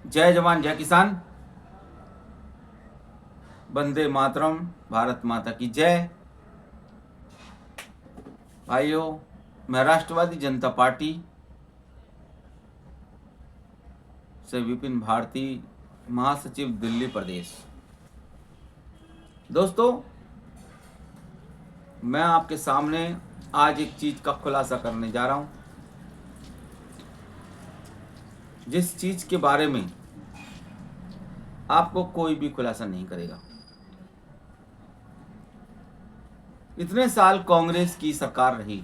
जय जवान जय किसान, वंदे मातरम, भारत माता की जय। भाइयों, मैं राष्ट्रवादी जनता पार्टी से विपिन भारती, महासचिव दिल्ली प्रदेश। दोस्तों, मैं आपके सामने आज एक चीज का खुलासा करने जा रहा हूं, जिस चीज के बारे में आपको कोई भी खुलासा नहीं करेगा। इतने साल कांग्रेस की सरकार रही,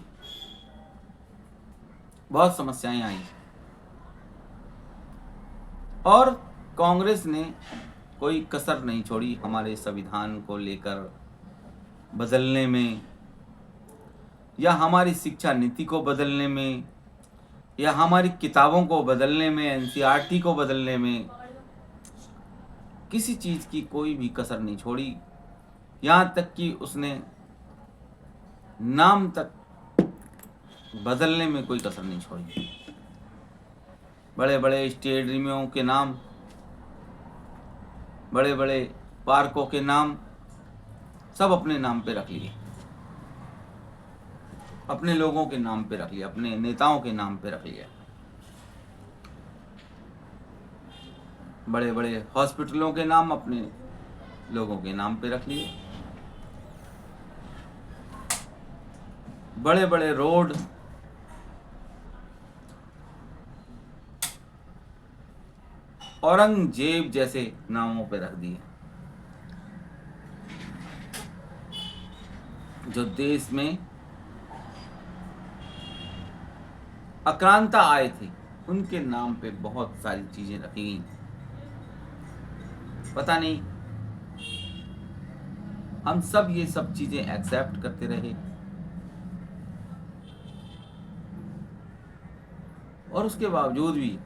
बहुत समस्याएं आई और कांग्रेस ने कोई कसर नहीं छोड़ी हमारे संविधान को लेकर बदलने में, या हमारी शिक्षा नीति को बदलने में, या हमारी किताबों को बदलने में, एनसीईआरटी को बदलने में। किसी चीज की कोई भी कसर नहीं छोड़ी। यहाँ तक कि उसने नाम तक बदलने में कोई कसर नहीं छोड़ी। बड़े बड़े स्टेडियमों के नाम, बड़े बड़े पार्कों के नाम सब अपने नाम पे रख लिए, अपने लोगों के नाम पे रख लिया, अपने नेताओं के नाम पे रख लिया। बड़े बड़े हॉस्पिटलों के नाम अपने लोगों के नाम पे रख लिए। बड़े बड़े रोड, औरंगजेब जैसे नामों पे रख दिए। जो देश में आक्रांता आए थे, उनके नाम पे बहुत सारी चीजें रखी गई। पता नहीं हम सब ये सब चीजें एक्सेप्ट करते रहे और उसके बावजूद भी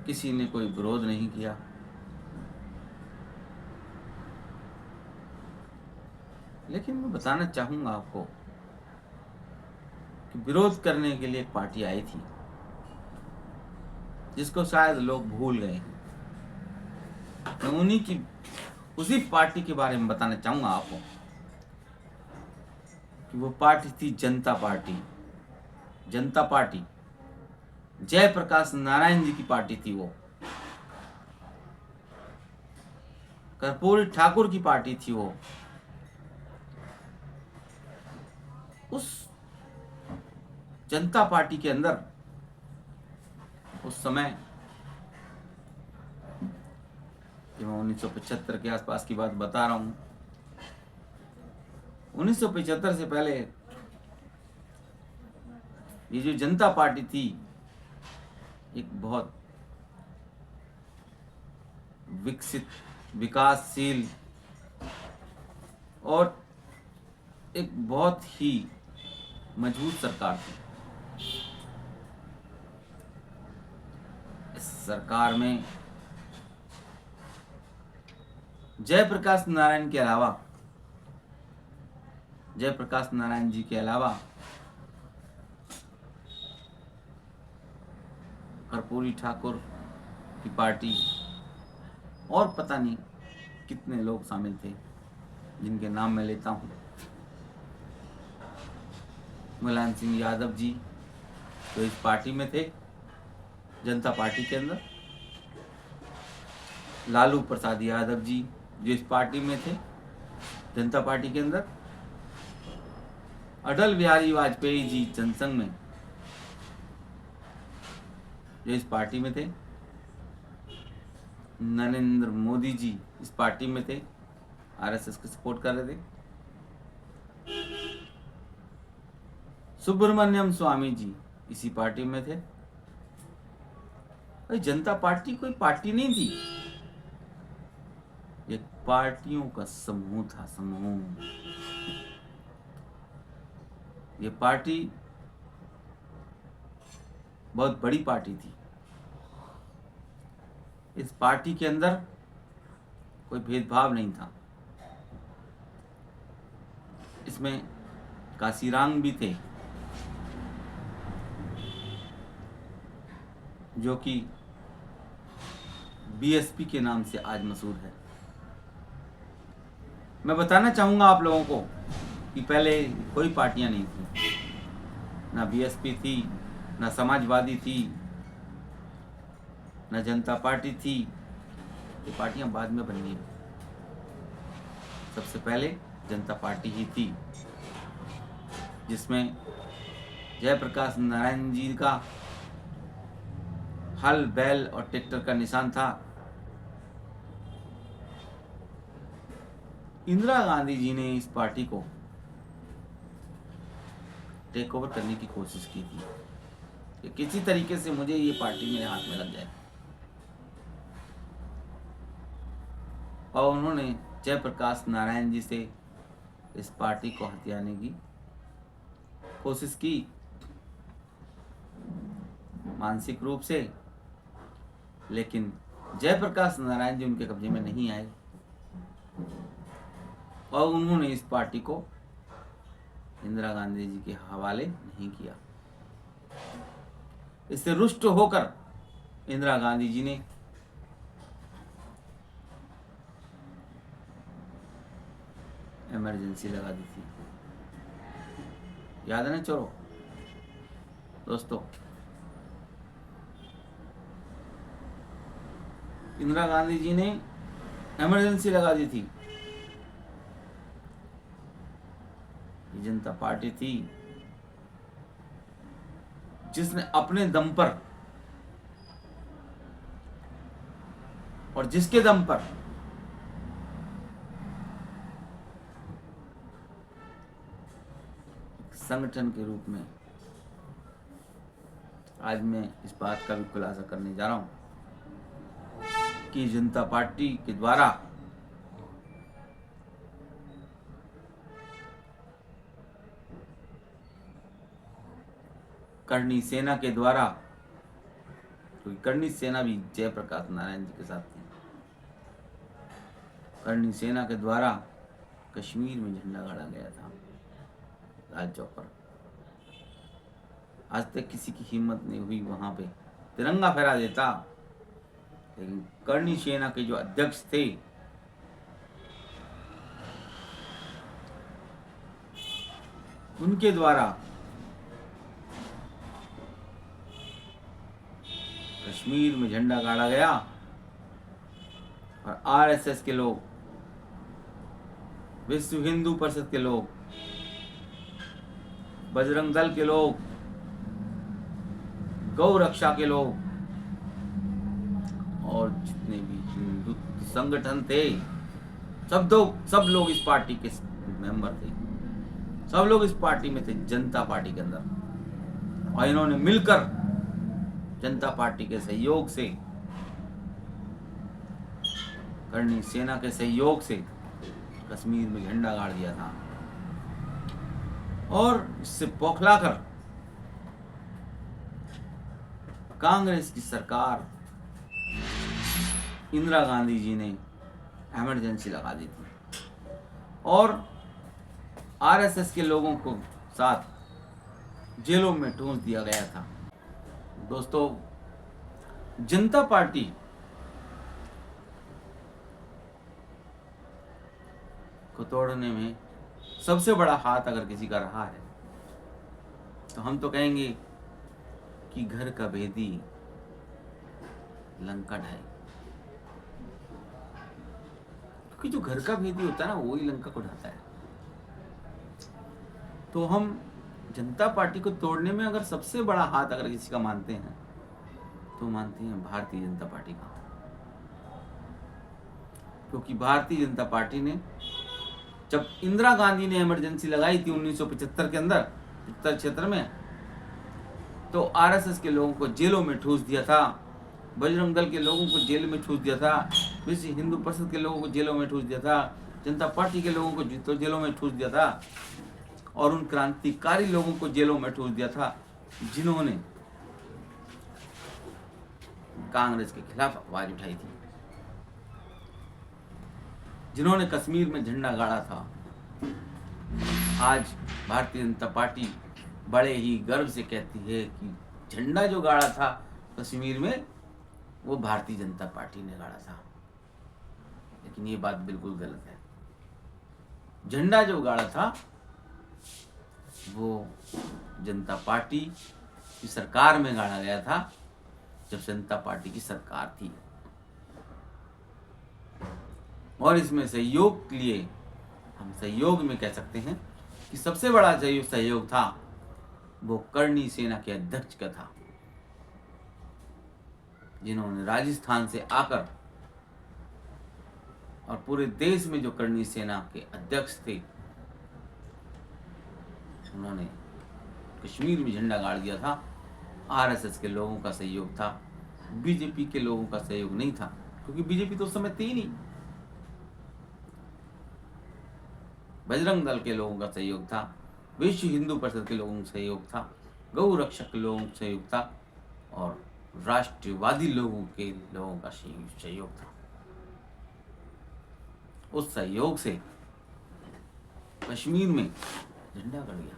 किसी ने कोई विरोध नहीं किया। लेकिन मैं बताना चाहूंगा आपको कि विरोध करने के लिए एक पार्टी आई थी, जिसको शायद लोग भूल गए हैं। मैं उसी पार्टी के बारे में बताना चाहूंगा आपको कि वो पार्टी थी जनता पार्टी। जनता पार्टी जयप्रकाश नारायण जी की पार्टी थी। वो कर्पूरी ठाकुर की पार्टी थी। वो उस जनता पार्टी के अंदर उस समय, मैं 1975 के आसपास की बात बता रहा हूं, 1975 से पहले ये जो जनता पार्टी थी, एक बहुत विकसित, विकासशील और एक बहुत ही मजबूत सरकार थी। इस सरकार में जयप्रकाश नारायण के अलावा, जयप्रकाश नारायण जी के अलावा कर्पूरी ठाकुर की पार्टी और पता नहीं कितने लोग शामिल थे, जिनके नाम मैं लेता हूं। मुलायम सिंह यादव जी जो इस पार्टी में थे, जनता पार्टी के अंदर। लालू प्रसाद यादव जी जो इस पार्टी में थे, जनता पार्टी के अंदर। अटल बिहारी वाजपेयी जी जनसंघ में जो इस पार्टी में थे। नरेंद्र मोदी जी इस पार्टी में थे, आरएसएस को सपोर्ट कर रहे थे। सुब्रमण्यम स्वामी जी इसी पार्टी में थे। जनता पार्टी कोई पार्टी नहीं थी, एक पार्टियों का समूह था, समूह। ये पार्टी बहुत बड़ी पार्टी थी। इस पार्टी के अंदर कोई भेदभाव नहीं था। इसमें काशीराम भी थे, जो कि बीएसपी के नाम से आज मशहूर है। मैं बताना चाहूँगा आप लोगों को कि पहले कोई पार्टियां नहीं थी, ना बीएसपी थी, ना समाजवादी थी, ना जनता पार्टी थी। ये पार्टियां बाद में बनी हैं। सबसे पहले जनता पार्टी ही थी, जिसमें जयप्रकाश नारायण जी का हल, बैल और ट्रैक्टर का निशान था। इंदिरा गांधी जी ने इस पार्टी को टेक ओवर करने की कोशिश की थी कि किसी तरीके से मुझे ये पार्टी मेरे हाथ में लग जाए, और उन्होंने जयप्रकाश नारायण जी से इस पार्टी को हथियाने की कोशिश की, मानसिक रूप से। लेकिन जयप्रकाश नारायण जी उनके कब्जे में नहीं आए और उन्होंने इस पार्टी को इंदिरा गांधी जी के हवाले नहीं किया। इससे रुष्ट होकर इंदिरा गांधी जी ने इमरजेंसी लगा दी थी। याद है ना चलो दोस्तों, इंदिरा गांधी जी ने इमरजेंसी लगा दी थी। जनता पार्टी थी जिसने अपने दम पर और जिसके दम पर संगठन के रूप में आज मैं इस बात का भी खुलासा करने जा रहा हूं कि जनता पार्टी के द्वारा करणी सेना के द्वारा, क्योंकि करणी सेना भी जयप्रकाश नारायण जी के साथ थी, करणी सेना के द्वारा कश्मीर में झंडा गाड़ा गया था लाल चौक पर। आज तक किसी की हिम्मत नहीं हुई वहां पे तिरंगा फहरा देता, लेकिन करणी सेना के जो अध्यक्ष थे उनके द्वारा कश्मीर में झंडा गाड़ा गया और आरएसएस के लोग, विश्व हिंदू परिषद के लोग, बजरंग दल के लोग, गौ रक्षा के लोग और जितने भी हिंदू संगठन थे सब लोग इस पार्टी के मेंबर थे, सब लोग इस पार्टी में थे, जनता पार्टी के अंदर। और इन्होंने मिलकर जनता पार्टी के सहयोग से, करणी सेना के सहयोग से कश्मीर में झंडा गाड़ दिया था और इससे बौखलाकर कांग्रेस की सरकार इंदिरा गांधी जी ने इमरजेंसी लगा दी थी और आरएसएस के लोगों को साथ जेलों में ठूंस दिया गया था। दोस्तों, जनता पार्टी को तोड़ने में सबसे बड़ा हाथ अगर किसी का रहा है तो हम तो कहेंगे कि घर का भेदी लंका ढाए, क्योंकि जो घर का भेदी होता है ना वही लंका को ढाता है। तो हम जनता पार्टी को तोड़ने में अगर सबसे बड़ा हाथ अगर किसी का मानते हैं तो मानते हैं भारतीय जनता पार्टी का, क्योंकि भारतीय जनता पार्टी ने जब इंदिरा गांधी ने इमरजेंसी लगाई थी 1975 के अंदर 75 क्षेत्र में, तो आरएसएस के लोगों को जेलों में ठूस दिया था, बजरंग दल के लोगों को जेल में ठूस दिया था, विश्व हिंदू परिषद के लोगों को जेलों में ठूस दिया था, जनता पार्टी के लोगों को जेलों में ठूस दिया था और उन क्रांतिकारी लोगों को जेलों में ठूस दिया था जिन्होंने कांग्रेस के खिलाफ आवाज उठाई थी, जिन्होंने कश्मीर में झंडा गाड़ा था। आज भारतीय जनता पार्टी बड़े ही गर्व से कहती है कि झंडा जो गाड़ा था कश्मीर में वो भारतीय जनता पार्टी ने गाड़ा था, लेकिन ये बात बिल्कुल गलत है। झंडा जो गाड़ा था वो जनता पार्टी की सरकार में गाड़ा गया था, जब जनता पार्टी की सरकार थी। और इसमें सहयोग के लिए हम सहयोग में कह सकते हैं कि सबसे बड़ा जो सहयोग था वो करणी सेना के अध्यक्ष का था, जिन्होंने राजस्थान से आकर और पूरे देश में जो करणी सेना के अध्यक्ष थे, उन्होंने कश्मीर में झंडा गाड़ दिया था। आरएसएस के लोगों का सहयोग था, बीजेपी के लोगों का सहयोग नहीं था, क्योंकि बीजेपी तो उस समय थी नहीं। बजरंग दल के लोगों का सहयोग था, विश्व हिंदू परिषद के लोगों का सहयोग था, गौ रक्षक के लोगों का सहयोग था, और राष्ट्रवादी लोगों का सहयोग था। उस सहयोग से कश्मीर में झंडा गड़ गया,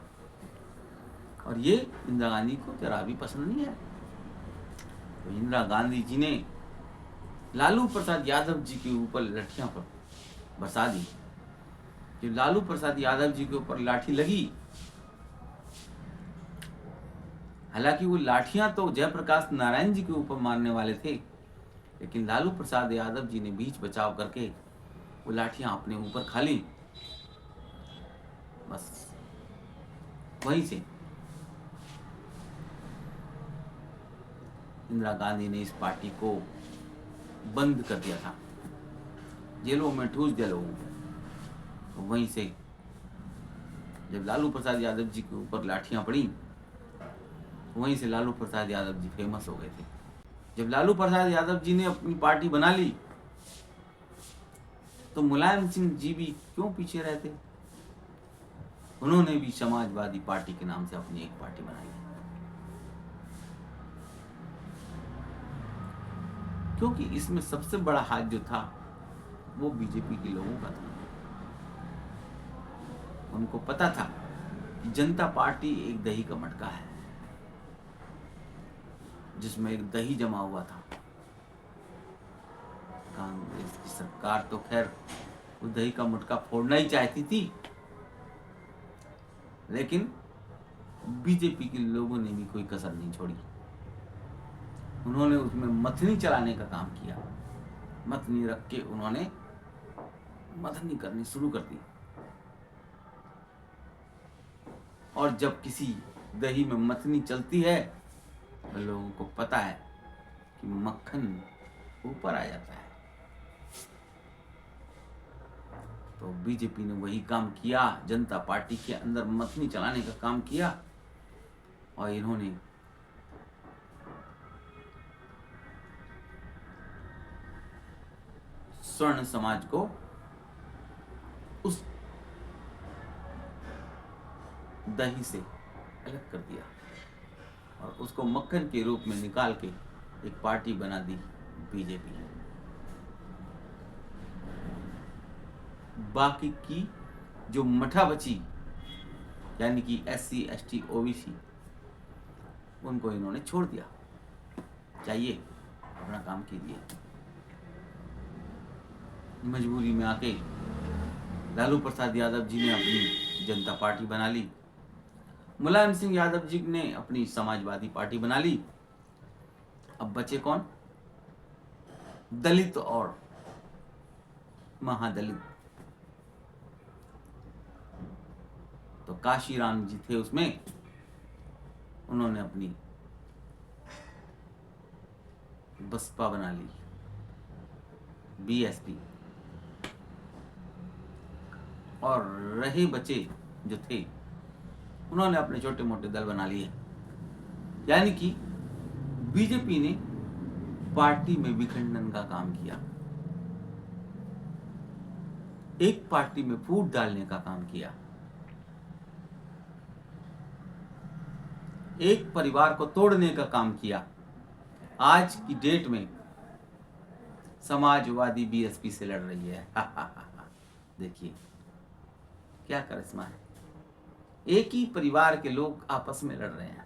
और ये इंदिरा गांधी को जरा भी पसंद नहीं है। तो इंदिरा गांधी जी ने लालू प्रसाद यादव जी के ऊपर लठियां पर बरसा दी। जब लालू प्रसाद यादव जी के ऊपर लाठी लगी, हालांकि वो लाठियां तो जयप्रकाश नारायण जी के ऊपर मारने वाले थे, लेकिन लालू प्रसाद यादव जी ने बीच बचाव करके वो लाठियां अपने ऊपर खा ली। बस वहीं से इंदिरा गांधी ने इस पार्टी को बंद कर दिया था, जेलों में ठूस दिया लोगों को। तो वहीं से जब लालू प्रसाद यादव जी के ऊपर लाठियां पड़ी, वहीं से लालू प्रसाद यादव जी फेमस हो गए थे। जब लालू प्रसाद यादव जी ने अपनी पार्टी बना ली, तो मुलायम सिंह जी भी क्यों पीछे रहते? उन्होंने भी समाजवादी पार्टी के नाम से अपनी एक पार्टी बनाई, क्योंकि इसमें सबसे बड़ा हाथ जो था वो बीजेपी के लोगों का था। उनको पता था कि जनता पार्टी एक दही का मटका है, जिसमें एक दही जमा हुआ था। कांग्रेस की सरकार तो खैर उस दही का मटका फोड़ना ही चाहती थी, लेकिन बीजेपी के लोगों ने भी कोई कसर नहीं छोड़ी। उन्होंने उसमें मथनी चलाने का काम किया। मथनी रख के उन्होंने मथनी करनी शुरू कर दी, और जब किसी दही में मथनी चलती है तो लोगों को पता है कि मक्खन ऊपर आ जाता है। तो बीजेपी ने वही काम किया, जनता पार्टी के अंदर मथनी चलाने का काम किया, और इन्होंने स्वर्ण समाज को उस दही से अलग कर दिया और उसको मक्खन के रूप में निकाल के एक पार्टी बना दी, बीजेपी। बाकी की जो मठा बची, यानी कि SC ST OBC, उनको इन्होंने छोड़ दिया, चाहिए अपना काम कीजिए। मजबूरी में आके लालू प्रसाद यादव जी ने अपनी जनता पार्टी बना ली, मुलायम सिंह यादव जी ने अपनी समाजवादी पार्टी बना ली। अब बचे कौन? दलित और महादलित। तो काशीराम जी थे उसमें, उन्होंने अपनी बसपा बना ली, BSP। और रहे बचे जो थे, उन्होंने अपने छोटे मोटे दल बना लिए। यानी कि बीजेपी ने पार्टी में विखंडन का काम किया, एक पार्टी में फूट डालने का काम किया, एक परिवार को तोड़ने का काम किया। आज की डेट में समाजवादी BSP से लड़ रही है। देखिए क्या करिश्मा है, एक ही परिवार के लोग आपस में लड़ रहे हैं।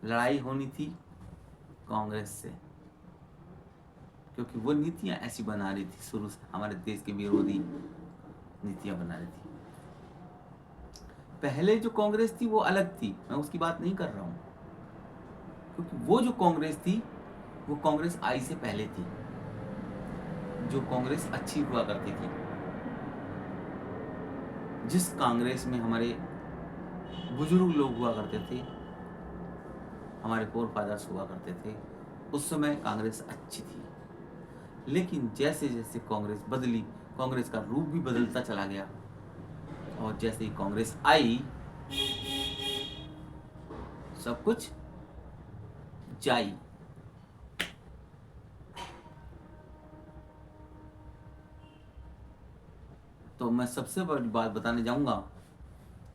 लड़ाई होनी थी कांग्रेस से, क्योंकि वो नीतियां ऐसी बना रही थी, शुरू से हमारे देश के विरोधी नीतियां बना रही थी। पहले जो कांग्रेस थी वो अलग थी, मैं उसकी बात नहीं कर रहा हूं, क्योंकि वो जो कांग्रेस थी वो कांग्रेस आई से पहले थी, जो कांग्रेस अच्छी हुआ करती थी, जिस कांग्रेस में हमारे बुजुर्ग लोग हुआ करते थे, हमारे फोर फादर्स हुआ करते थे, उस समय कांग्रेस अच्छी थी। लेकिन जैसे जैसे कांग्रेस बदली, कांग्रेस का रूप भी बदलता चला गया, और जैसे ही कांग्रेस आई सब कुछ जाई। तो मैं सबसे बड़ी बात बताने जाऊंगा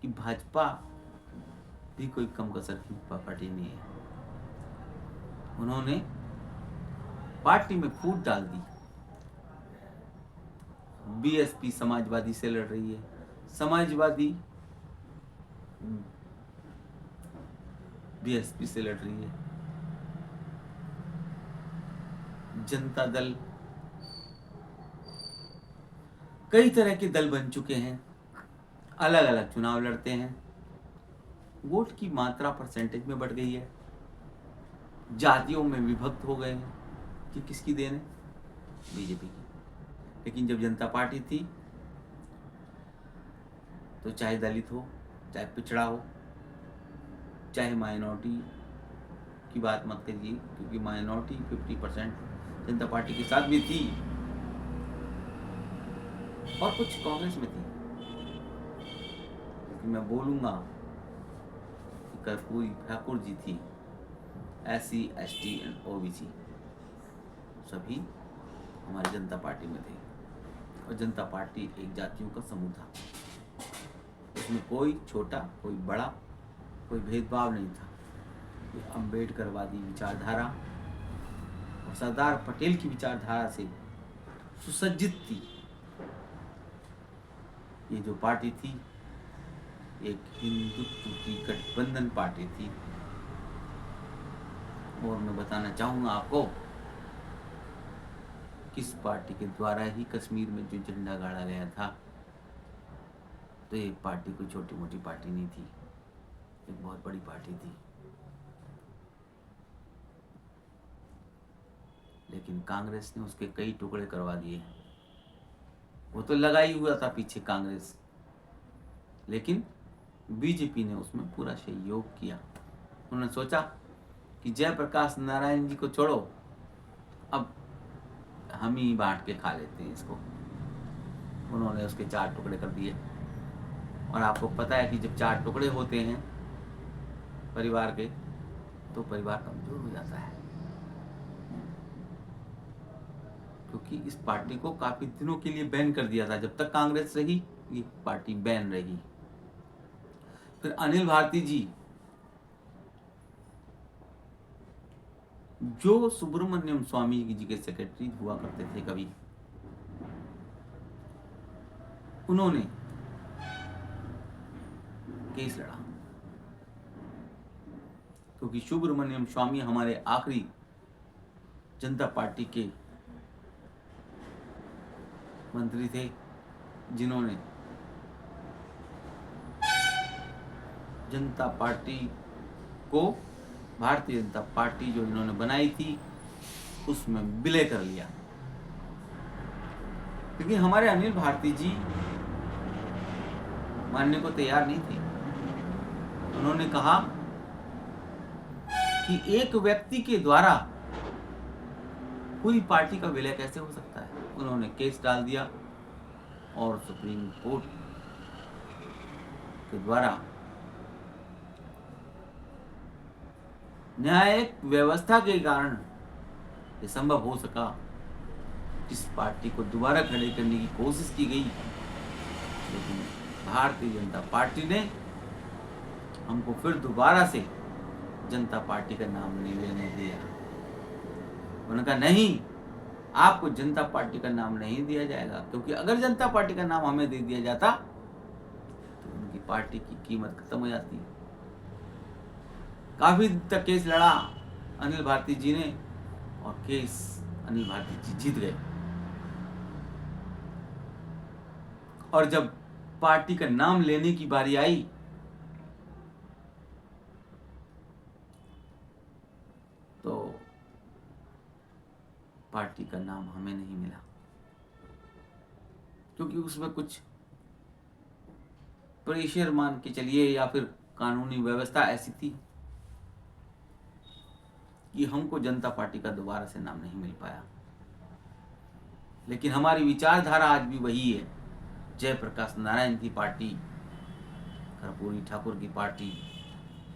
कि भाजपा भी कोई कम कसर की पार्टी नहीं है। उन्होंने पार्टी में फूट डाल दी। बीएसपी समाजवादी से लड़ रही है, समाजवादी बीएसपी से लड़ रही है, जनता दल, कई तरह के दल बन चुके हैं, अलग अलग चुनाव लड़ते हैं। वोट की मात्रा परसेंटेज में बढ़ गई है, जातियों में विभक्त हो गए हैं। कि किसकी देन है? बीजेपी की। लेकिन जब जनता पार्टी थी तो चाहे दलित हो, चाहे पिछड़ा हो, चाहे माइनॉरिटी की बात मत करिए, क्योंकि माइनॉरिटी 50% जनता पार्टी के साथ भी थी और कुछ कांग्रेस में थी। लेकिन मैं बोलूंगा कि कर्पूरी ठाकुर जी थी, SC ST एंड OBC सभी हमारी जनता पार्टी में थे, और जनता पार्टी एक जातियों का समूह था। उसमें कोई छोटा, कोई बड़ा, कोई भेदभाव नहीं था। ये अम्बेडकरवादी विचारधारा और सरदार पटेल की विचारधारा से सुसज्जित थी। ये जो पार्टी थी एक हिंदुत्व की गठबंधन पार्टी थी। और मैं बताना चाहूंगा आपको, किस पार्टी के द्वारा ही कश्मीर में जो झंडा गाड़ा गया था, तो ये पार्टी कोई छोटी मोटी पार्टी नहीं थी, एक बहुत बड़ी पार्टी थी। लेकिन कांग्रेस ने उसके कई टुकड़े करवा दिए। वो तो लगा ही हुआ था पीछे कांग्रेस, लेकिन बीजेपी ने उसमें पूरा सहयोग किया। उन्होंने सोचा कि जयप्रकाश नारायण जी को छोड़ो, अब हम ही बांट के खा लेते हैं इसको। उन्होंने उसके 4 टुकड़े कर दिए। और आपको पता है कि जब 4 टुकड़े होते हैं परिवार के, तो परिवार कमजोर हो जाता है, क्योंकि इस पार्टी को काफी दिनों के लिए बैन कर दिया था। जब तक कांग्रेस रही ये पार्टी बैन रही। फिर अनिल भारती जी, जो सुब्रमण्यम स्वामी जी के सेक्रेटरी हुआ करते थे कभी, उन्होंने केस लड़ा, क्योंकि सुब्रमण्यम स्वामी हमारे आखिरी जनता पार्टी के मंत्री थे, जिन्होंने जनता पार्टी को, भारतीय जनता पार्टी जो इन्होंने बनाई थी, उसमें विलय कर लिया। क्योंकि हमारे अनिल भारती जी मानने को तैयार नहीं थे। उन्होंने कहा कि एक व्यक्ति के द्वारा पूरी पार्टी का विलय कैसे हो सकता है। उन्होंने केस डाल दिया और सुप्रीम कोर्ट के द्वारा न्यायिक व्यवस्था के कारण ये संभव हो सका। इस पार्टी को दोबारा खड़े करने की कोशिश की गई, लेकिन भारतीय जनता पार्टी ने हमको फिर दोबारा से जनता पार्टी का नाम नहीं लेने दिया। उन्होंने कहा नहीं, आपको जनता पार्टी का नाम नहीं दिया जाएगा, क्योंकि अगर जनता पार्टी का नाम हमें दे दिया जाता तो उनकी पार्टी की कीमत खत्म हो जाती। काफी तक केस लड़ा, अनिल भारती जी ने, और केस अनिल भारती जी जीत गए। और जब पार्टी का नाम लेने की बारी आई तो पार्टी का नाम हमें नहीं मिला, क्योंकि उसमें कुछ प्रेशर मान के चलिए या फिर कानूनी व्यवस्था ऐसी थी कि हमको जनता पार्टी का दोबारा से नाम नहीं मिल पाया। लेकिन हमारी विचारधारा आज भी वही है, जयप्रकाश नारायण की पार्टी, कर्पूरी ठाकुर की पार्टी,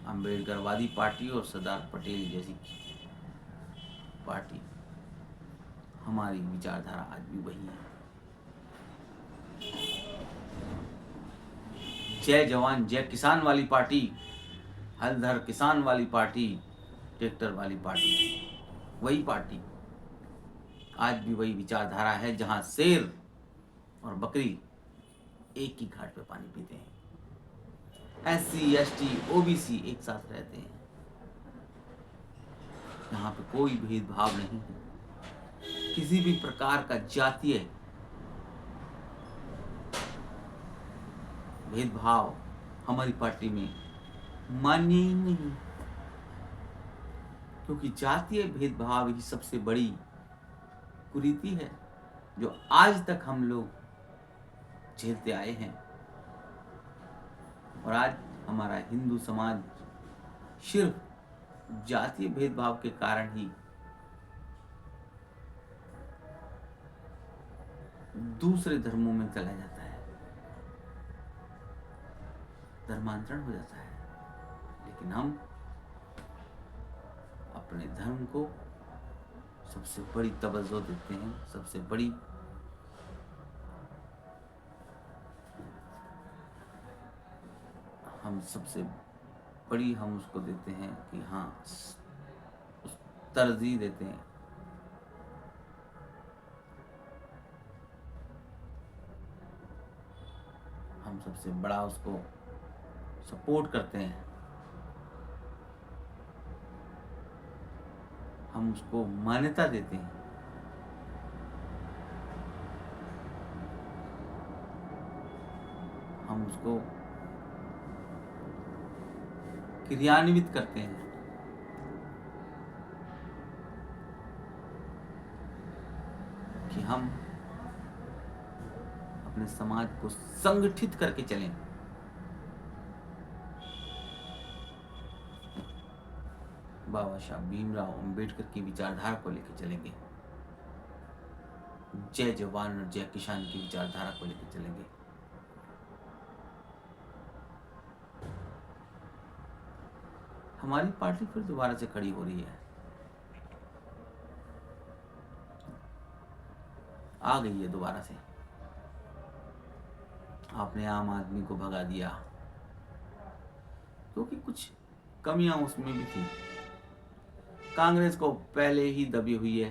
अम्बेडकरवादी पार्टी और सरदार पटेल जैसी पार्टी। हमारी विचारधारा आज भी वही है। जय जवान जय किसान वाली पार्टी, हल धर किसान वाली पार्टी, ट्रैक्टर वाली पार्टी, वही पार्टी आज भी वही विचारधारा है, जहां शेर और बकरी एक ही घाट पे पानी पीते हैं, SC ST OBC एक साथ रहते हैं, यहाँ पे कोई भेदभाव नहीं है, किसी भी प्रकार का जातीय भेदभाव हमारी पार्टी में मान्य ही नहीं, क्योंकि जातीय भेदभाव ही सबसे बड़ी कुरीति है जो आज तक हम लोग झेलते आए हैं। और आज हमारा हिंदू समाज सिर्फ जातीय भेदभाव के कारण ही दूसरे धर्मों में चला जाता है, धर्मांतरण हो जाता है। लेकिन हम अपने धर्म को सबसे बड़ी तवज्जो देते हैं, सबसे बड़ी हम उसको देते हैं कि हाँ, उस तरजीह देते हैं। हम सबसे बड़ा उसको सपोर्ट करते हैं, हम उसको मान्यता देते हैं। हम उसको क्रियान्वित करते हैं। कि हम अपने समाज को संगठित करके चलें। बाबा साहब भीमराव अंबेडकर की विचारधारा को लेकर चलेंगे, जय जवान और जय किसान की विचारधारा को लेकर चलेंगे। हमारी पार्टी फिर दोबारा से खड़ी हो रही है, आ गई है दोबारा से। आपने आम आदमी को भगा दिया, क्योंकि कुछ कमियां उसमें भी थी। कांग्रेस को पहले ही दबी हुई है,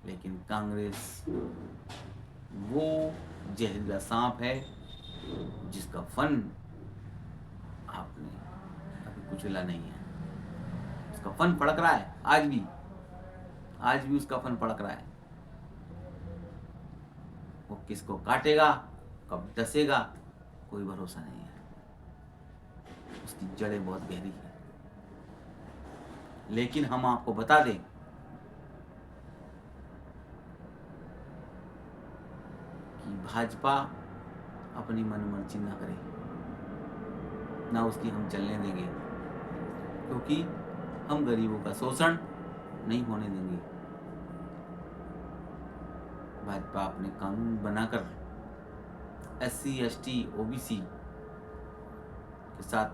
लेकिन कांग्रेस वो जहरीला सांप है जिसका फन आपने अभी कुचला नहीं है। उसका फन फड़क रहा है आज भी उसका फन फड़क रहा है। वो किसको काटेगा, कब डसेगा, कोई भरोसा नहीं है। उसकी जड़ें बहुत गहरी है। लेकिन हम आपको बता दें कि भाजपा अपनी मनमर्जी ना करे, ना उसकी हम चलने देंगे, क्योंकि हम गरीबों का शोषण नहीं होने देंगे। भाजपा अपने कानून बनाकर SC ST OBC के साथ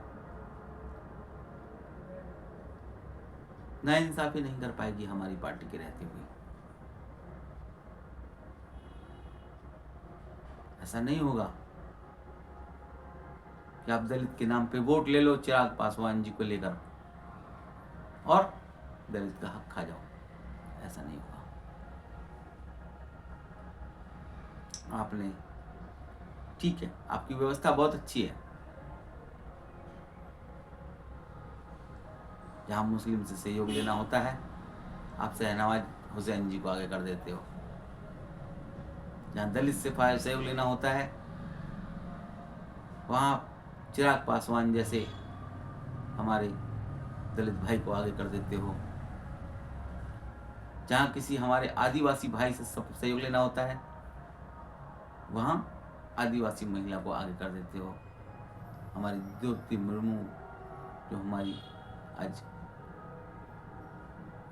नाइंसाफी नहीं कर पाएगी हमारी पार्टी के रहते हुए। ऐसा नहीं होगा कि आप दलित के नाम पे वोट ले लो चिराग पासवान जी को लेकर और दलित का हक खा जाओ। ऐसा नहीं होगा। आपने ठीक है, आपकी व्यवस्था बहुत अच्छी है, जहाँ मुस्लिम से सहयोग लेना होता है आप शहनवाज हुसैन जी को आगे कर देते हो, जहाँ दलित से सहयोग लेना होता है वहाँ चिराग पासवान जैसे हमारे दलित भाई को आगे कर देते हो, जहाँ किसी हमारे आदिवासी भाई से सहयोग लेना होता है वहाँ आदिवासी महिला को आगे कर देते हो। हमारी द्रौपदी मुर्मू जो हमारी आज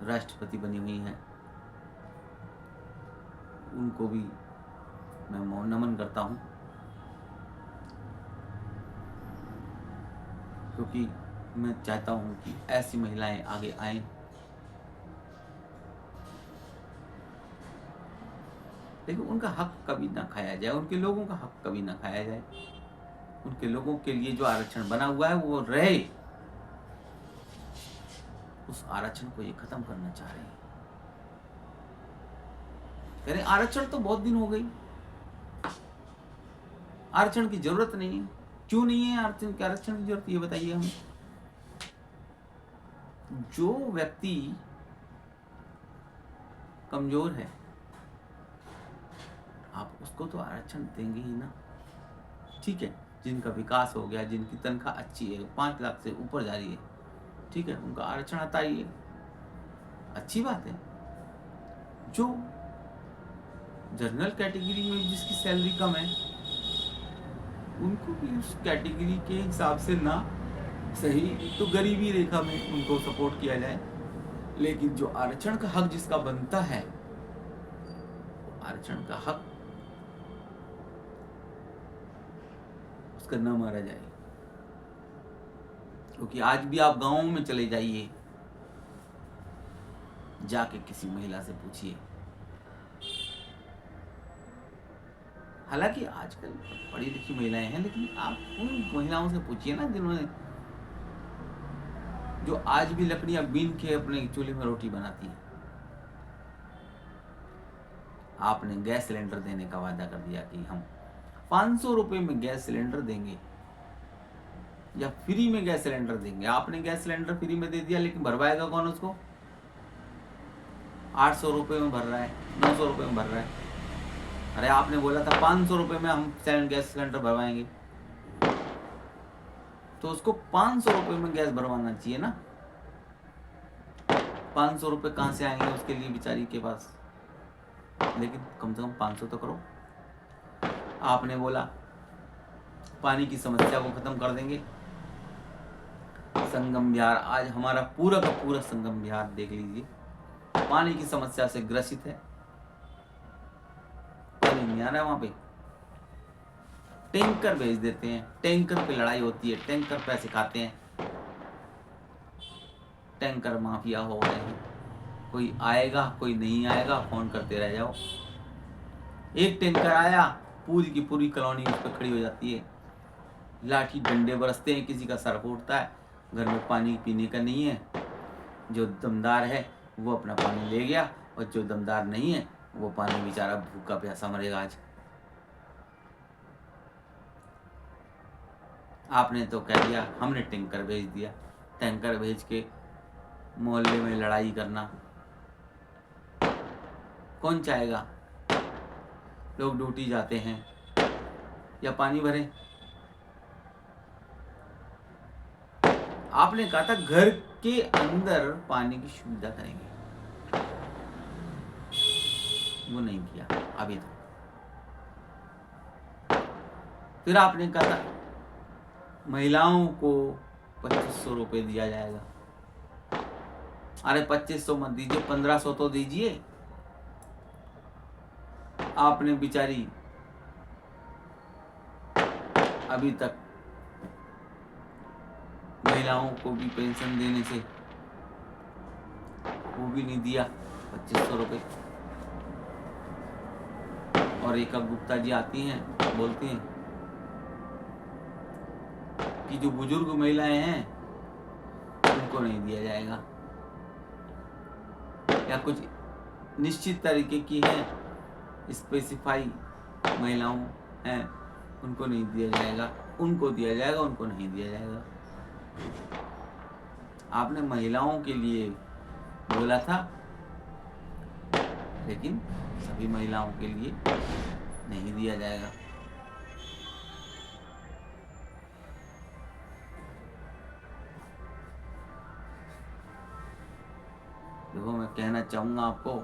राष्ट्रपति बनी हुई हैं उनको भी मैं नमन करता हूँ, क्योंकि मैं चाहता हूँ कि ऐसी महिलाएं आगे आएं, लेकिन उनका हक कभी ना खाया जाए, उनके लोगों का हक कभी ना खाया जाए। उनके लोगों के लिए जो आरक्षण बना हुआ है वो रहे, उस आरक्षण को ये खत्म करना चाह रहे हैं। कह रहे आरक्षण तो बहुत दिन हो गई, आरक्षण की जरूरत नहीं है। क्यों नहीं है आरक्षण की जरूरत, ये बताइए हमें। जो व्यक्ति कमजोर है आप उसको तो आरक्षण देंगे ही ना। ठीक है, जिनका विकास हो गया, जिनकी तनख्वाह अच्छी है, 5 लाख से ऊपर जा रही है, ठीक है, उनका आरक्षण आता ही है, अच्छी बात है। जो जनरल कैटेगरी में जिसकी सैलरी कम है उनको भी उस कैटेगरी के हिसाब से ना सही तो गरीबी रेखा में उनको सपोर्ट किया जाए, लेकिन जो आरक्षण का हक जिसका बनता है आरक्षण का हक उसका न मारा जाए। क्योंकि आज भी आप गांवों में चले जाइए, जाके किसी महिला से पूछिए, हालांकि आजकल पढ़ी लिखी महिलाएं हैं, लेकिन आप उन महिलाओं से पूछिए ना जिन्होंने जो आज भी लकड़ियां बीन के अपने चूल्हे में रोटी बनाती हैं। आपने गैस सिलेंडर देने का वादा कर दिया कि हम 500 रुपए में गैस सिलेंडर देंगे या फ्री में गैस सिलेंडर देंगे। आपने गैस सिलेंडर फ्री में दे दिया, लेकिन भरवाएगा कौन उसको? 800 रुपए में भर रहा है, 900 रुपए में भर रहा है। अरे आपने बोला था 500 रुपए में हम गैस सिलेंडर भरवाएंगे, तो उसको 500 रुपए में गैस भरवाना चाहिए ना। 500 रुपए कहाँ से आएंगे उसके लिए बेचारी के पास? लेकिन कम से कम 500 तो करो। आपने बोला पानी की समस्या को खत्म कर देंगे। संगम बिहार, आज हमारा पूरा का पूरा संगम बिहार देख लीजिए पानी की समस्या से ग्रसित है। पानी नहीं आ रहा है वहां पे, टैंकर भेज देते हैं, टैंकर पे लड़ाई होती है, टैंकर पैसे खाते हैं, टैंकर माफिया हो गए हैं। कोई आएगा कोई नहीं आएगा, फोन करते रह जाओ। एक टैंकर आया, पूरी की पूरी कॉलोनी उस पर खड़ी हो जाती है, लाठी डंडे बरसते हैं, किसी का सर फूटता है, घर में पानी पीने का नहीं है। जो दमदार है वो अपना पानी ले गया, और जो दमदार नहीं है वो पानी बेचारा भूखा प्यासा मरेगा। आज आपने तो कह दिया, हमने टैंकर भेज दिया, टैंकर भेज के मोहल्ले में लड़ाई करना कौन चाहेगा? लोग ड्यूटी जाते हैं या पानी भरें। आपने कहा था घर के अंदर पानी की सुविधा करेंगे, वो नहीं किया अभी तक। फिर आपने कहा था महिलाओं को 2500 रुपए दिया जाएगा। अरे 2500 मत दीजिए, 1500 तो दीजिए। आपने बिचारी अभी तक महिलाओं को भी पेंशन देने से वो भी नहीं दिया 2500 रुपए। और रेखा गुप्ता जी आती हैं, बोलती हैं कि जो बुजुर्ग महिलाएं हैं उनको नहीं दिया जाएगा, या कुछ निश्चित तरीके की है स्पेसिफाई महिलाओं हैं उनको नहीं दिया जाएगा, उनको दिया जाएगा, उनको नहीं दिया जाएगा। आपने महिलाओं के लिए बोला था, लेकिन सभी महिलाओं के लिए नहीं दिया जाएगा। देखो, मैं कहना चाहूंगा आपको,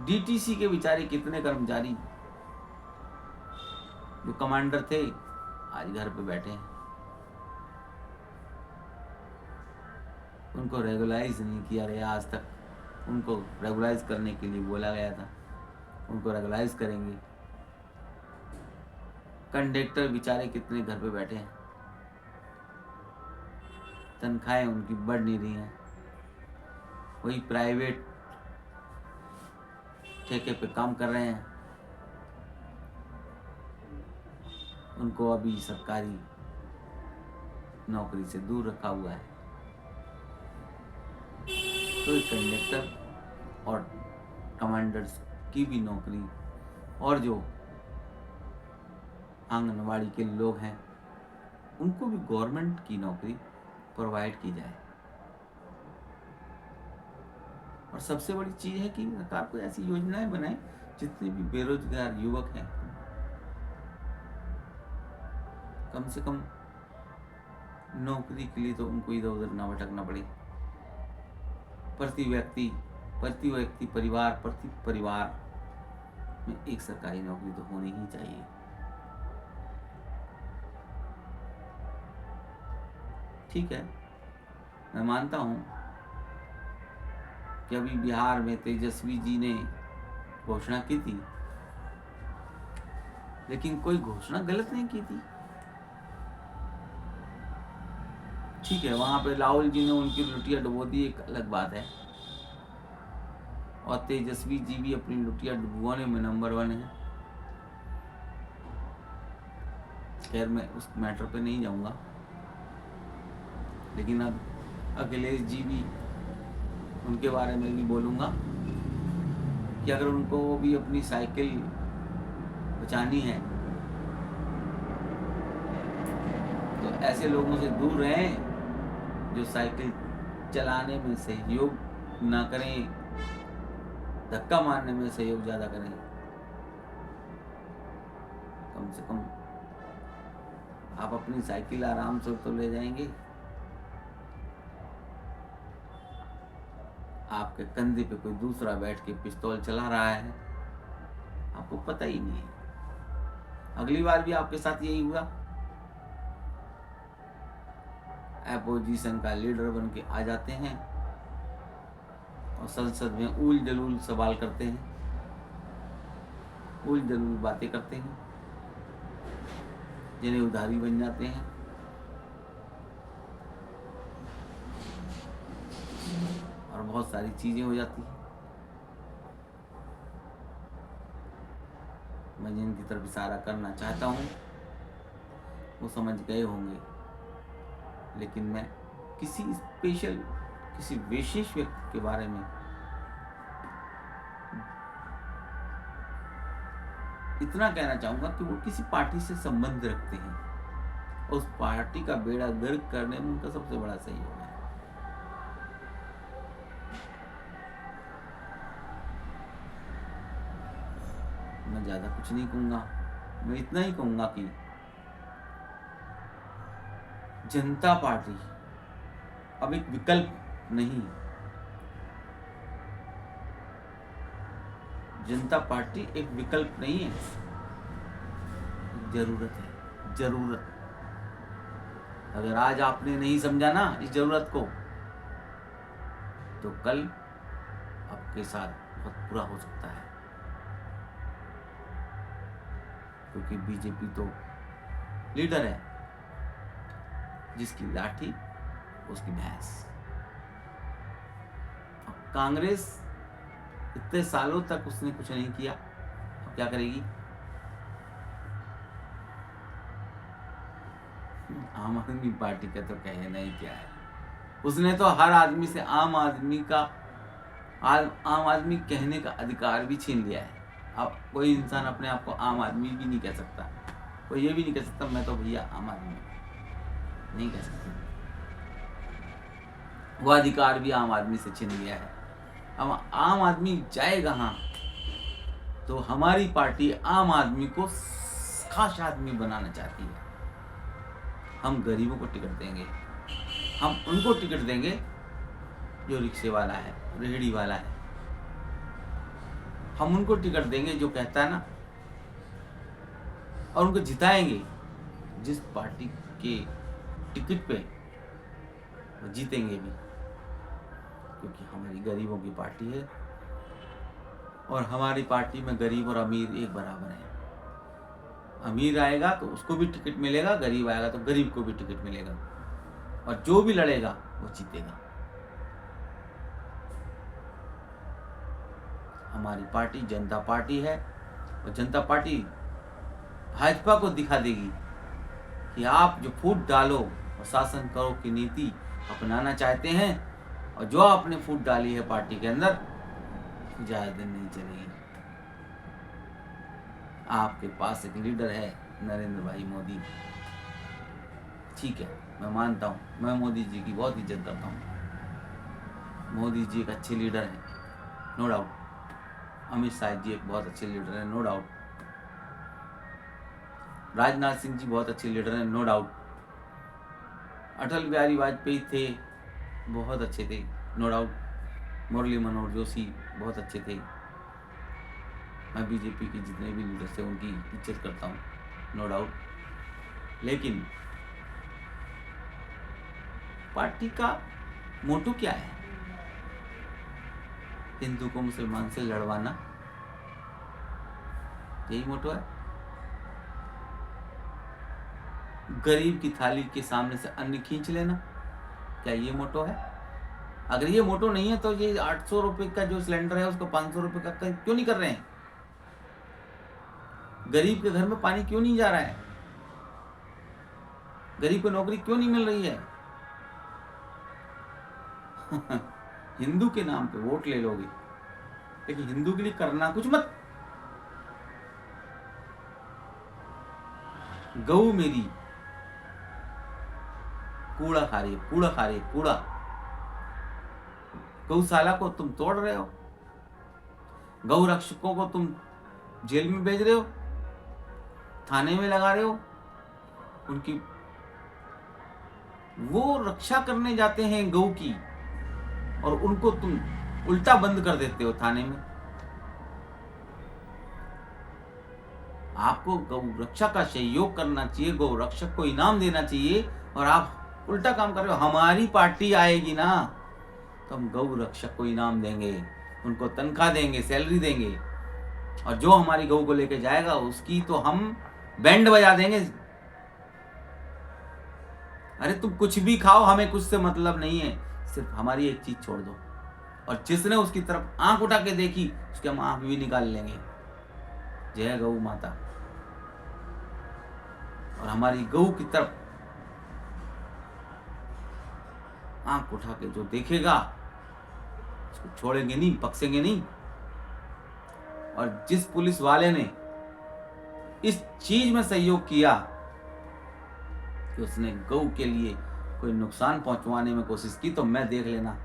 डीटीसी के बेचारे कितने कर्मचारी जो कमांडर थे आज घर पे बैठे हैं। उनको रेगुलाइज नहीं किया गया आज तक। उनको रेगुलाइज करने के लिए बोला गया था, उनको रेगुलाइज करेंगे। कंडक्टर बेचारे कितने घर पे बैठे हैं, तनख्वाहें उनकी बढ़ नहीं रही हैं। वही प्राइवेट ठेके पे काम कर रहे हैं, उनको अभी सरकारी नौकरी से दूर रखा हुआ है। तो कंडक्टर और कमांडर्स की भी नौकरी, और जो आंगनवाड़ी के लोग हैं उनको भी गवर्नमेंट की नौकरी प्रोवाइड की जाए। और सबसे बड़ी चीज़ है कि सरकार को ऐसी योजनाएं बनाए जितने भी बेरोजगार युवक हैं कम से कम नौकरी के लिए तो उनको इधर उधर ना भटकना पड़े। प्रति व्यक्ति परिवार प्रति परिवार में एक सरकारी नौकरी तो होनी ही चाहिए। ठीक है, मैं मानता हूं कि अभी बिहार में तेजस्वी जी ने घोषणा की थी, लेकिन कोई घोषणा गलत नहीं की थी। ठीक है, वहां पे राहुल जी ने उनकी लुटिया डुबो दी, एक अलग बात है। और तेजस्वी जी भी अपनी लुटिया डुबोने में नंबर 1 है। खैर, मैं उस मैटर पे नहीं जाऊंगा, लेकिन अब अखिलेश जी भी, उनके बारे में भी बोलूंगा कि अगर उनको भी अपनी साइकिल बचानी है तो ऐसे लोगों से दूर रहें जो साइकिल चलाने में सहयोग ना करें, धक्का मारने में सहयोग ज़्यादा करें। कम से कम आप अपनी साइकिल आराम से तो ले जाएंगे, आपके कंधे पे कोई दूसरा बैठ के पिस्तौल चला रहा है, आपको पता ही नहीं है। अगली बार भी आपके साथ यही हुआ, अपोजिशन का लीडर बन के आ जाते हैं और संसद में उल जलूल सवाल करते हैं, उल जलूल बातें करते हैं, जिन्हें उधारी बन जाते हैं। और बहुत सारी चीजें हो जाती हैं। मैं जिनकी तरफ इशारा करना चाहता हूँ वो समझ गए होंगे, लेकिन मैं किसी स्पेशल, किसी विशेष व्यक्ति के बारे में इतना कहना चाहूंगा कि वो किसी पार्टी से संबंध रखते हैं, उस पार्टी का बेड़ा गर्क करने में उनका सबसे बड़ा सहयोग है। मैं ज्यादा कुछ नहीं कहूंगा, मैं इतना ही कहूंगा कि जनता पार्टी अब एक विकल्प नहीं, जनता पार्टी एक विकल्प नहीं है, जरूरत है, जरूरत। अगर आज आपने नहीं समझा ना इस जरूरत को, तो कल आपके साथ बहुत बुरा हो सकता है, क्योंकि बीजेपी तो लीडर है, जिसकी लाठी उसकी भैंस। कांग्रेस इतने सालों तक उसने कुछ नहीं किया, अब क्या करेगी? आम आदमी पार्टी का तो कहना ही क्या है, उसने तो हर आदमी से आम आदमी कहने का अधिकार भी छीन लिया है। अब कोई इंसान अपने आप को आम आदमी भी नहीं कह सकता, कोई ये भी नहीं कह सकता मैं तो भैया आम आदमी नहीं कह सकता। वो अधिकार भी आम आदमी से छिन गया है। अब आम आदमी जाए कहाँ? तो हमारी पार्टी आम आदमी को खास आदमी बनाना चाहती है। हम गरीबों को टिकट देंगे, हम उनको टिकट देंगे जो रिक्शे वाला है, रेहड़ी वाला है। हम उनको टिकट देंगे जो कहता है ना, और उनको जिताएंगे जिस पार्टी के टिकट पे वो जीतेंगे भी, क्योंकि हमारी गरीबों की पार्टी है और हमारी पार्टी में गरीब और अमीर एक बराबर है। अमीर आएगा तो उसको भी टिकट मिलेगा, गरीब आएगा तो गरीब को भी टिकट मिलेगा, और जो भी लड़ेगा वो जीतेगा। हमारी पार्टी जनता पार्टी है और जनता पार्टी भाजपा को दिखा देगी कि आप जो फूट डालो और शासन करो की नीति अपनाना चाहते हैं, और जो आपने फूट डाली है पार्टी के अंदर ज़्यादा दिन नहीं चलेगी। आपके पास एक लीडर है नरेंद्र भाई मोदी, ठीक है, मैं मानता हूँ, मैं मोदी जी की बहुत इज्जत करता हूँ। मोदी जी एक अच्छे लीडर हैं, नो डाउट। अमित शाह जी एक बहुत अच्छे लीडर हैं, नो डाउट। राजनाथ सिंह जी बहुत अच्छे लीडर हैं, नो डाउट। अटल बिहारी वाजपेयी थे, बहुत अच्छे थे, नो डाउट। मुरली मनोहर जोशी बहुत अच्छे थे। मैं बीजेपी के जितने भी लीडर थे उनकी इज्जत करता हूँ, नो डाउट। लेकिन पार्टी का मोटो क्या है? हिंदू को मुसलमान से लड़वाना, यही मोटो है। गरीब की थाली के सामने से अन्न खींच लेना, क्या ये मोटो है? अगर ये मोटो नहीं है तो ये 800 रुपए का जो सिलेंडर है उसको 500 रुपए का क्यों नहीं कर रहे हैं? गरीब के घर में पानी क्यों नहीं जा रहा है? गरीब को नौकरी क्यों नहीं मिल रही है? हिंदू के नाम पे वोट ले लोगे, लेकिन हिंदू के लिए करना कुछ मत। गऊ मेरी कूड़ा खा रही है, कूड़ा खा रही है, कूड़ा। गौशाला को तुम तोड़ रहे हो, गौ रक्षकों को तुम जेल में भेज रहे हो, थाने में लगा रहे हो। उनकी वो रक्षा करने जाते हैं गौ की, और उनको तुम उल्टा बंद कर देते हो थाने में। आपको गौ रक्षा का सहयोग करना चाहिए, गौ रक्षक को इनाम देना चाहिए, और आप उल्टा काम कर रहे हो। हमारी पार्टी आएगी ना तो हम गौ रक्षक को इनाम देंगे, उनको तनख्वाह देंगे, सैलरी देंगे, और जो हमारी गौ को लेके जाएगा उसकी तो हम बैंड बजा देंगे। अरे तुम कुछ भी खाओ, हमें कुछ से मतलब नहीं है, सिर्फ हमारी एक चीज छोड़ दो। और जिसने उसकी तरफ आंख उठा के देखी उसके हम आंख भी निकाल लेंगे। जय गौ माता। और हमारी गौ की तरफ आंख उठा के जो देखेगा उसको छोड़ेंगे नहीं, बख्शेंगे नहीं। और जिस पुलिस वाले ने इस चीज में सहयोग किया कि उसने गौ के लिए कोई नुकसान पहुंचवाने में कोशिश की, तो मैं देख लेना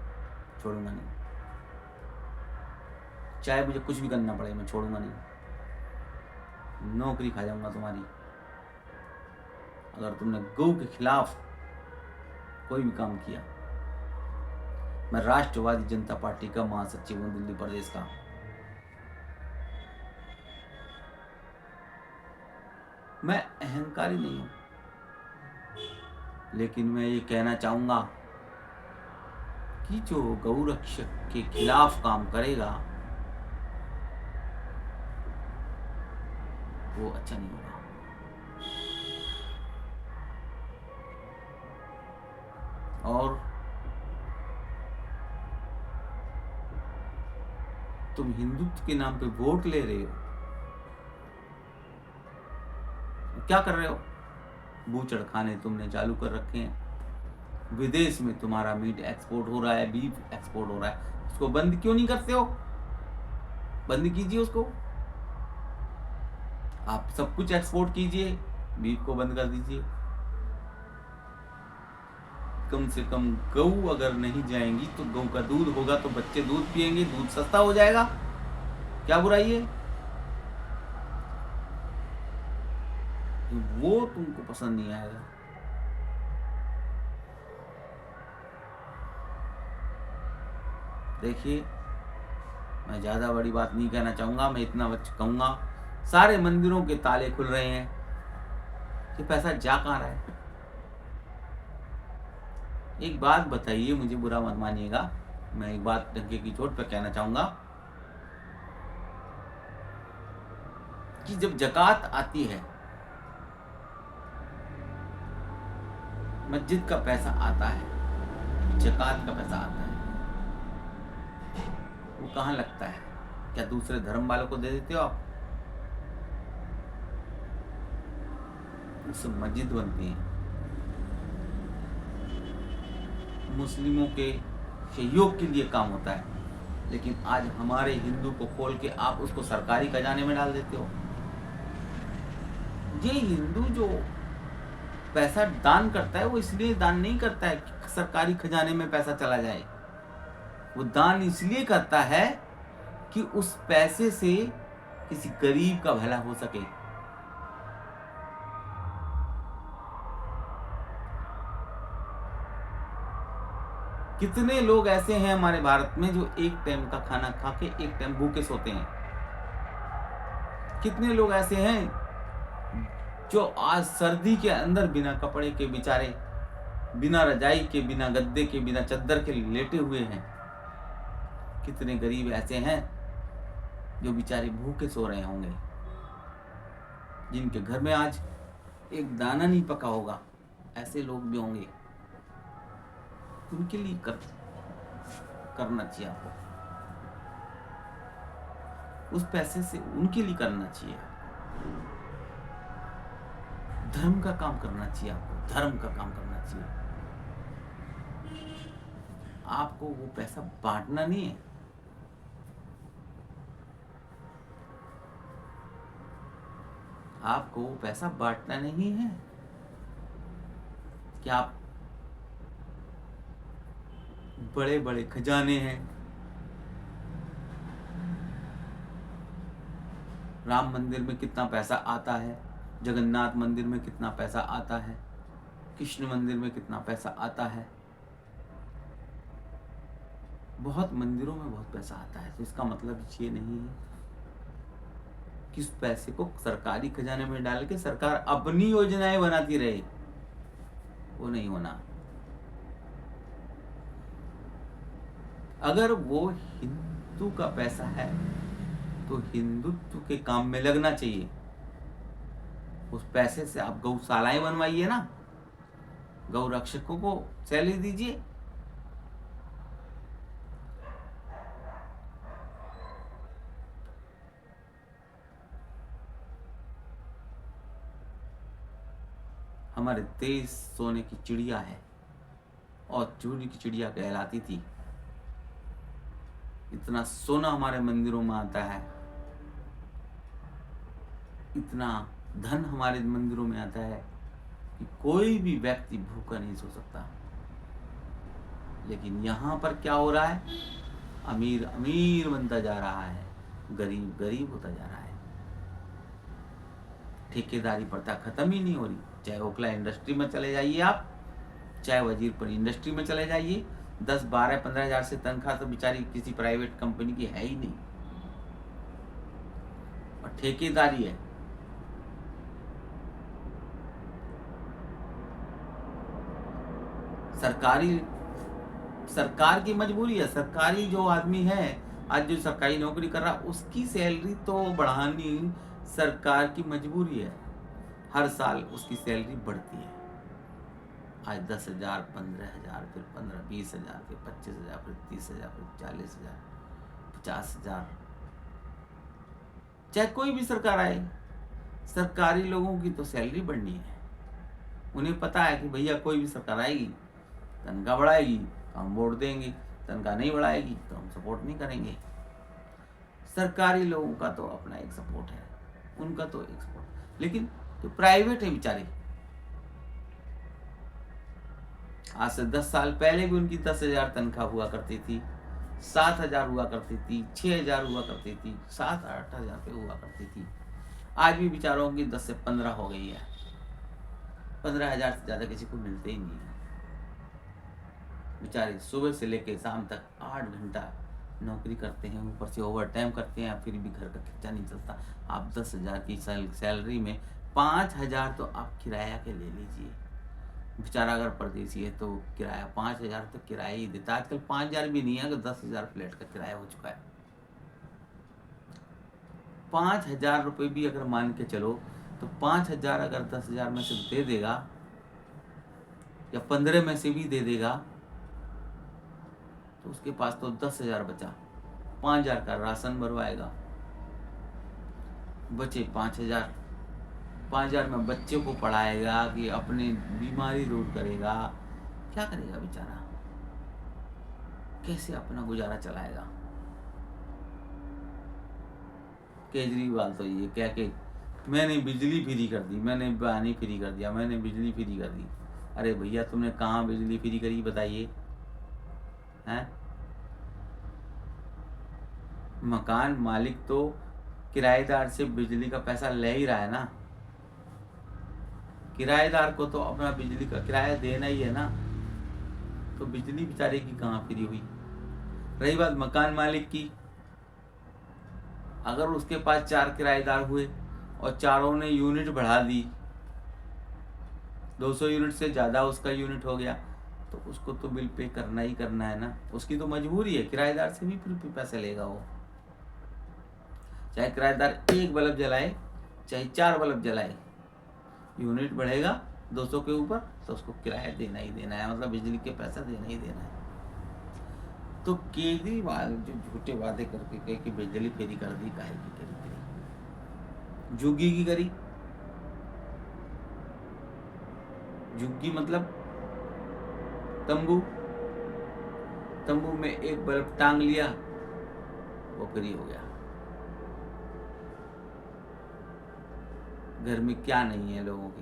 छोड़ूंगा नहीं। चाहे मुझे कुछ भी करना पड़े, मैं छोड़ूंगा नहीं। नौकरी खा जाऊंगा तुम्हारी अगर तुमने गौ के खिलाफ कोई भी काम किया। मैं राष्ट्रवादी जनता पार्टी का महासचिव हूं दिल्ली प्रदेश का। मैं अहंकारी नहीं हूं, लेकिन मैं ये कहना चाहूंगा कि जो गौ रक्षक के खिलाफ काम करेगा वो अच्छा नहीं होगा। और तुम हिंदुत्व के नाम पे वोट ले रहे हो, क्या कर रहे हो? बूचड़ खाने तुमने चालू कर रखे हैं। विदेश में तुम्हारा मीट एक्सपोर्ट हो रहा है, बीफ एक्सपोर्ट हो रहा है, उसको बंद क्यों नहीं करते हो? बंद कीजिए उसको। आप सब कुछ एक्सपोर्ट कीजिए, बीफ को बंद कर दीजिए। कम से कम गऊ अगर नहीं जाएंगी तो गऊ का दूध होगा तो बच्चे दूध पिएंगे, दूध सस्ता हो जाएगा, क्या बुराई है? वो तुमको पसंद नहीं आएगा। देखिए, मैं ज़्यादा बड़ी बात नहीं कहना चाहूँगा, मैं इतना बच कहूँगा, सारे मंदिरों के ताले खुल रहे हैं, ये पैसा जा कहाँ रहा है? एक बात बताइए, मुझे बुरा मत मानिएगा, मैं एक बात डंके की चोट पर कहना चाहूँगा कि जब ज़कात आती है, मस्जिद का पैसा आता है, ज़कात का पैसा आता है, वो कहाँ लगता है? क्या दूसरे धर्म वालों को दे देते हो आप? उससे मस्जिद बनती है, मुस्लिमों के सहयोग के लिए काम होता है, लेकिन आज हमारे हिंदू को खोल के आप उसको सरकारी खजाने में डाल देते हो। ये हिंदू जो पैसा दान करता है वो इसलिए दान नहीं करता है कि सरकारी खजाने में पैसा चला जाए, वो दान इसलिए करता है कि उस पैसे से किसी गरीब का भला हो सके। कितने लोग ऐसे हैं हमारे भारत में जो एक टाइम का खाना खा के एक टाइम भूखे सोते हैं? कितने लोग ऐसे हैं जो आज सर्दी के अंदर बिना कपड़े के बेचारे, बिना रजाई के, बिना गद्दे के, बिना चद्दर के लेटे हुए हैं? कितने गरीब ऐसे हैं जो बेचारे भूखे सो रहे होंगे, जिनके घर में आज एक दाना नहीं पका होगा, ऐसे लोग भी होंगे। उनके लिए करना चाहिए आपको, उस पैसे से उनके लिए करना चाहिए, धर्म का काम करना चाहिए आपको, धर्म का काम करना चाहिए। आपको वो पैसा बांटना नहीं है, आपको वो पैसा बांटना नहीं है कि आप बड़े बड़े खजाने हैं, राम मंदिर में कितना पैसा आता है, जगन्नाथ मंदिर में कितना पैसा आता है, कृष्ण मंदिर में कितना पैसा आता है, बहुत मंदिरों में बहुत पैसा आता है। तो इसका मतलब ये नहीं है कि उस पैसे को सरकारी खजाने में डाल के सरकार अपनी योजनाएं बनाती रहे, वो नहीं होना। अगर वो हिंदू का पैसा है तो हिंदुत्व के काम में लगना चाहिए। उस पैसे से आप गौशालाएं बनवाइए ना, गौ रक्षकों को सैलरी दीजिए, हमारे देश सोने की चिड़िया है और चूड़ी की चिड़िया कहलाती थी। इतना सोना हमारे मंदिरों में आता है, इतना धन हमारे मंदिरों में आता है कि कोई भी व्यक्ति भूखा नहीं सो सकता। लेकिन यहाँ पर क्या हो रहा है? अमीर अमीर बनता जा रहा है, गरीब गरीब होता जा रहा है। ठेकेदारी प्रथा खत्म ही नहीं हो रही। चाहे ओखला इंडस्ट्री में चले जाइए आप, चाहे वजीरपुर इंडस्ट्री में चले जाइए, 10, 12, 15 हज़ार से तनख्वाह तो बेचारी किसी प्राइवेट कंपनी की है ही नहीं, और ठेकेदारी है। सरकार की मजबूरी है। सरकारी जो आदमी है आज, जो सरकारी नौकरी कर रहा, उसकी सैलरी तो बढ़ानी सरकार की मजबूरी है। हर साल उसकी सैलरी बढ़ती है, आज 10,000, 15,000, फिर 15, 20,000, फिर 25,000, फिर 30,000, फिर 40,000, 50,000। चाहे कोई भी सरकार आए, सरकारी लोगों की तो सैलरी बढ़नी है। उन्हें पता है कि भैया कोई भी सरकार आएगी, तनख्वाह बढ़ाएगी तो हम वोट देंगे, तनख्वाह नहीं बढ़ाएगी तो हम सपोर्ट नहीं करेंगे। सरकारी लोगों का तो अपना एक सपोर्ट है, उनका तो एक सपोर्ट। लेकिन जो प्राइवेट है बेचारे, आज से 10 साल पहले भी उनकी 10,000 तनख्वाह हुआ करती थी, 7,000 हुआ करती थी, 6,000 हुआ करती थी, 7-8 हज़ार पे हुआ करती थी। आज भी बेचारों की 10 से 15 हो गई है। 15,000 से ज़्यादा किसी को मिलते ही नहीं है। बेचारे सुबह से लेकर शाम तक 8 घंटा नौकरी करते हैं, ऊपर से ओवर टाइम करते हैं, फिर भी घर का खर्चा नहीं चलता। आप 10,000 की सैलरी में 5,000 तो आप किराया के ले लीजिए। बेचारा अगर परदेसी है तो किराया 5,000 तो किराया ही देता। आजकल 5,000 भी नहीं है, अगर 10,000 फ्लैट का किराया हो चुका है। 5,000 रुपये भी अगर मान के चलो तो 5,000 अगर 10,000 में से दे देगा या 15 में से भी दे देगा तो उसके पास तो 10,000 बचा। 5,000 का राशन भरवाएगा, बचे 5,000। 5,000 में बच्चे को पढ़ाएगा कि अपनी बीमारी दूर करेगा, क्या करेगा बेचारा, कैसे अपना गुजारा चलाएगा। केजरीवाल तो ये कह के मैंने बिजली फ्री कर दी, मैंने पानी फ्री कर दिया, मैंने बिजली फ्री कर दी। अरे भैया तुमने कहाँ बिजली फ्री करी बताइए? हैं? मकान मालिक तो किराएदार से बिजली का पैसा ले ही रहा है ना। किराएदार को तो अपना बिजली का किराया देना ही है ना, तो बिजली बेचारे की कहाँ फ्री हुई? रही बात मकान मालिक की, अगर उसके पास 4 किराएदार हुए और चारों ने यूनिट बढ़ा दी, 200 यूनिट से ज़्यादा उसका यूनिट हो गया, तो उसको तो बिल पे करना ही करना है ना। उसकी तो मजबूरी है, किराएदार से भी फिर पैसे लेगा वो। चाहे किराएदार 1 बल्ब जलाए चाहे 4 बल्ब जलाए, यूनिट बढ़ेगा 200 के ऊपर तो उसको किराया देना ही देना है, मतलब बिजली के पैसा देना ही देना है। तो केजरीवाल जो झूठे वादे करके कहे कि बिजली फ्री कर दी, काहे की करी? झुग्गी की करी। झुग्गी मतलब तंबू, तंबू में 1 बल्ब टांग लिया, वो फ्री हो गया। घर में क्या नहीं है लोगों के,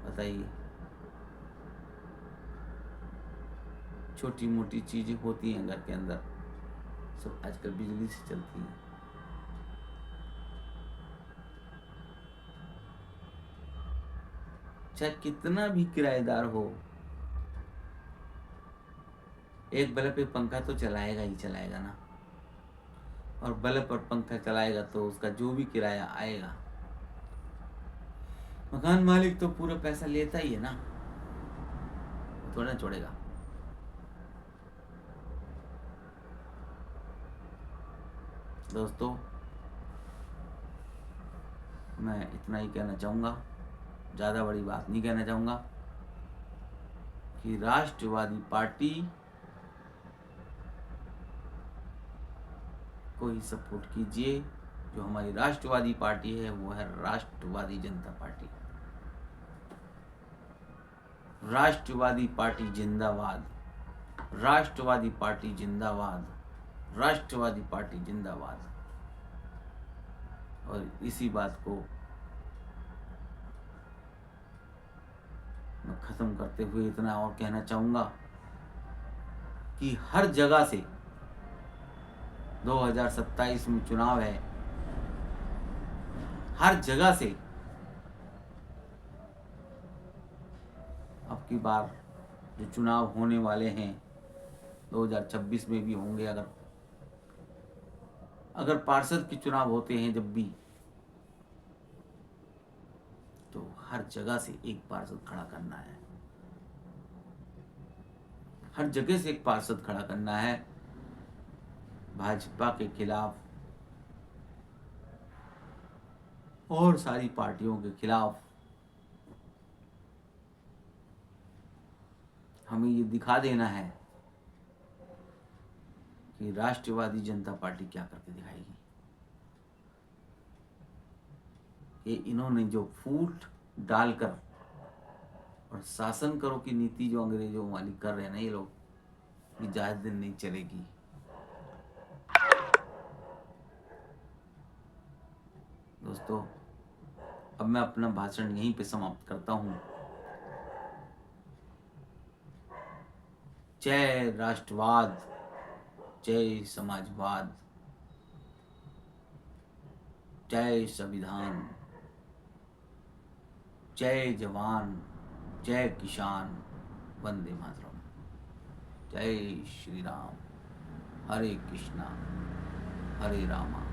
बताइए? छोटी मोटी चीजें होती हैं घर के अंदर, सब आजकल बिजली से चलती हैं। चाहे कितना भी किराएदार हो, 1 बल्ब पे पंखा तो चलाएगा ही चलाएगा ना, और बल्ब पर पंखा चलाएगा तो उसका जो भी किराया आएगा, मकान मालिक तो पूरा पैसा लेता ही है ना, थोड़ा छोड़ेगा। दोस्तों मैं इतना ही कहना चाहूँगा, ज़्यादा बड़ी बात नहीं कहना चाहूँगा, कि राष्ट्रवादी पार्टी को ही सपोर्ट कीजिए। जो हमारी राष्ट्रवादी पार्टी है वो है राष्ट्रवादी जनता पार्टी। राष्ट्रवादी पार्टी जिंदाबाद, राष्ट्रवादी पार्टी जिंदाबाद, राष्ट्रवादी पार्टी जिंदाबाद। और इसी बात को मैं खत्म करते हुए इतना और कहना चाहूँगा कि हर जगह से 2027 में चुनाव है, हर जगह से अब की बार जो चुनाव होने वाले हैं 2026 में भी होंगे, अगर पार्षद के चुनाव होते हैं जब भी, तो हर जगह से एक पार्षद खड़ा करना है, हर जगह से एक पार्षद खड़ा करना है भाजपा के खिलाफ और सारी पार्टियों के खिलाफ। हमें ये दिखा देना है कि राष्ट्रवादी जनता पार्टी क्या करके दिखाएगी। ये इन्होंने जो फूट डालकर और शासन करो की नीति जो अंग्रेजों वाली कर रहे हैं ना ये लोग, ये ज्यादा दिन नहीं चलेगी। दोस्तों अब मैं अपना भाषण यहीं पे समाप्त करता हूँ। जय राष्ट्रवाद, जय समाजवाद, जय संविधान, जय जवान, जय किसान, वंदे मातरम। जय श्री राम। हरे कृष्णा हरे रामा